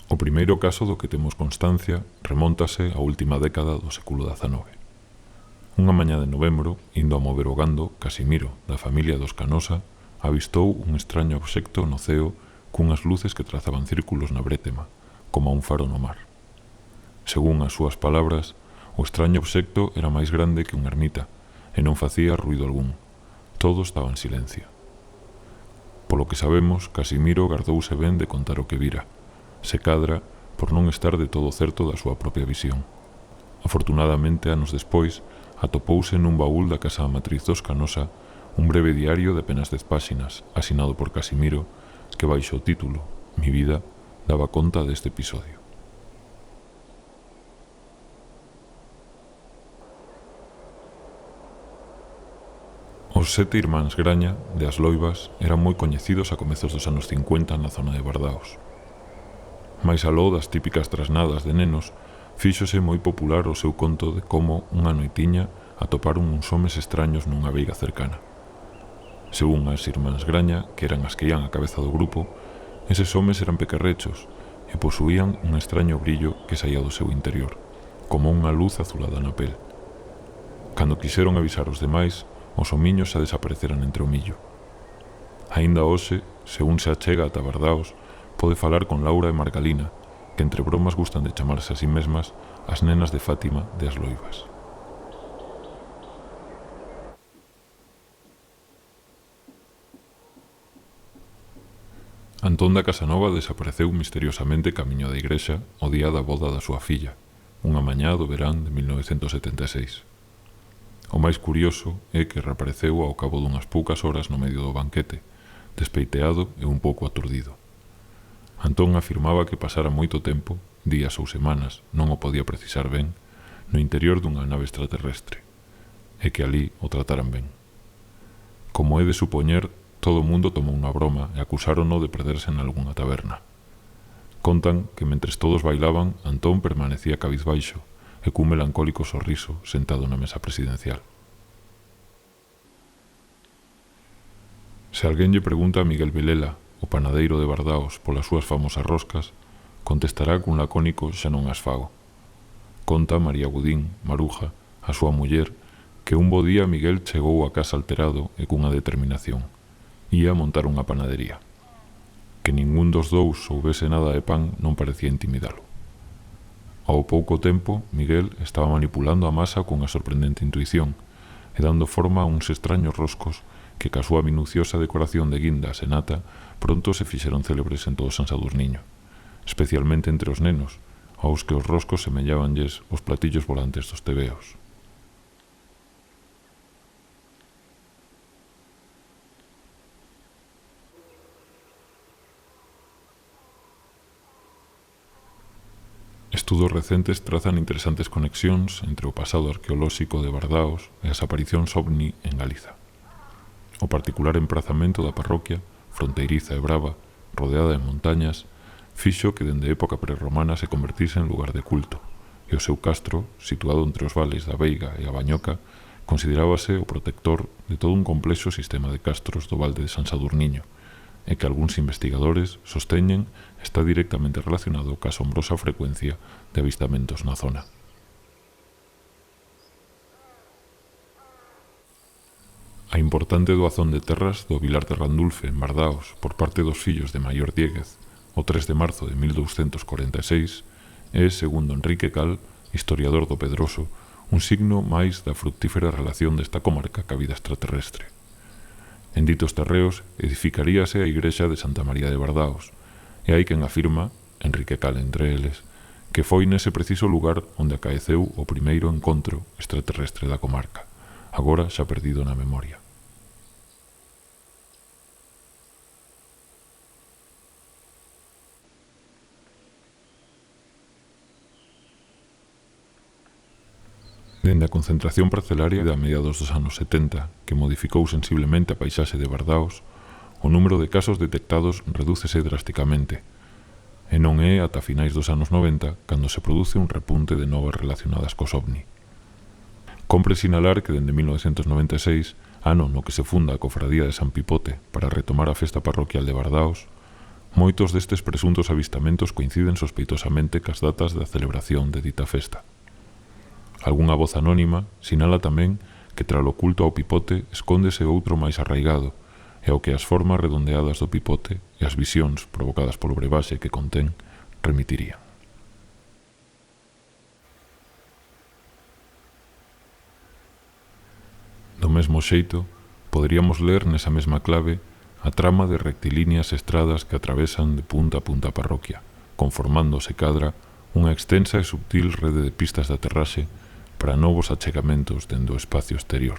O primeiro caso do que temos constancia remóntase á última década do século XIX. Unha mañá de novembro, indo a mover o gando, Casimiro, da familia dos Canosa, avistou un extraño obxecto no ceo cunhas luces que trazaban círculos na brétema, como un faro no mar. Según as súas palabras, o extraño obxecto era máis grande que unha ermita e non facía ruído algún. Todo estaba en silencio. Polo que sabemos, Casimiro gardouse ben de contar o que vira, se cadra por non estar de todo certo da súa propia visión. Afortunadamente, anos despois, atopouse nun baúl da casa matriz dos Canosa un breve diario de apenas 10 páxinas, asinado por Casimiro, que baixo o título Mi vida daba conta deste episodio. Os 7 irmáns Graña, de As Loivas, eran moi coñecidos a comezos dos anos 50 na zona de Bardaos. Mais aló das típicas trasnadas de nenos, fíxose moi popular o seu conto de como, unha noitiña, atoparon uns homes extraños nunha veiga cercana. Según as irmáns Graña, que eran as que ian á cabeza do grupo, eses homes eran pequerrechos e posuían un extraño brillo que saía do seu interior, como unha luz azulada na pel. Cando quixeron avisar os demais, os homiños xa desapareceran entre o millo. Aínda hoxe, se un se achega ata Bardaos, pode falar con Laura e Margalina, que entre bromas gustan de chamarse a sí mesmas as nenas de Fátima de As Loivas. Antón da Casanova desapareceu misteriosamente camiño da igrexa o día da boda da súa filla, unha mañá do verán de 1976. O máis curioso é que reapareceu ao cabo dunhas poucas horas no medio do banquete, despeiteado e un pouco aturdido. Antón afirmaba que pasara moito tempo, días ou semanas, non o podía precisar ben, no interior dunha nave extraterrestre, e que alí o trataran ben. Como é de supoñer, todo o mundo tomou unha broma e acusárono de perderse en algunha taberna. Contan que mentres todos bailaban, Antón permanecía cabizbaixo e cun melancólico sorriso sentado na mesa presidencial. Se alguén lle pregunta a Miguel Vilela, o panadeiro de Bardaos, polas súas famosas roscas, contestará cun lacónico xa non as fago. Conta María Gudín, Maruja, a súa muller, que un bo día Miguel chegou a casa alterado e cunha determinación. Ía montar unha panadería. Que ningún dos dous soubese nada de pan non parecía intimidalo. Ao pouco tempo, Miguel estaba manipulando a masa cunha sorprendente intuición e dando forma a uns extraños roscos que, ca súa minuciosa decoración de guindas e nata, pronto se fixeron célebres en todo San Sadurniño, especialmente entre os nenos, aos que os roscos semellábanlles os platillos volantes dos tebeos. Estudos recentes trazan interesantes conexións entre o pasado arqueolóxico de Bardaos e as aparicións ovni en Galiza. O particular emprazamento da parroquia, fronteiriza e brava, rodeada de montañas, fixo que dende época prerromana se convertise en lugar de culto, e o seu castro, situado entre os vales da Veiga e a Bañoca, considerábase o protector de todo un complexo sistema de castros do Valde de San Sadurniño, e que algúns investigadores sosteñen está directamente relacionado ca asombrosa frecuencia de avistamentos na zona. A importante doazón de terras do Vilar de Randulfe en Bardaos por parte dos fillos de Maior Diéguez o 3 de marzo de 1246 é, segundo Enrique Cal, historiador do Pedroso, un signo máis da fructífera relación desta comarca ca vida extraterrestre. En ditos terreos edificaríase a igrexa de Santa María de Bardaos, e hai quen afirma, Enrique Cal entre eles, que foi nese preciso lugar onde acaeceu o primeiro encontro extraterrestre da comarca, agora xa perdido na memoria. Dende a concentración parcelaria de a mediados dos anos 70, que modificou sensiblemente a paisaxe de Bardaos, o número de casos detectados redúcese drásticamente, e non é ata finais dos anos 90 cando se produce un repunte de novas relacionadas cos ovni. Compre sinalar que dende 1996, ano no que se funda a Cofradía de San Pipote para retomar a festa parroquial de Bardaos, Moitos destes presuntos avistamentos coinciden sospeitosamente cas datas da celebración de dita festa. Algunha voz anónima sinala tamén que tras o culto ao pipote escóndese outro máis arraigado, e ao que as formas redondeadas do pipote e as visións provocadas polo brebaxe que contén remitirían. Do mesmo xeito, poderíamos ler nesa mesma clave a trama de rectilíneas estradas que atravesan de punta a punta a parroquia, conformando, se cadra, unha extensa e subtil rede de pistas de aterraxe para novos achegamentos dende o espacio exterior.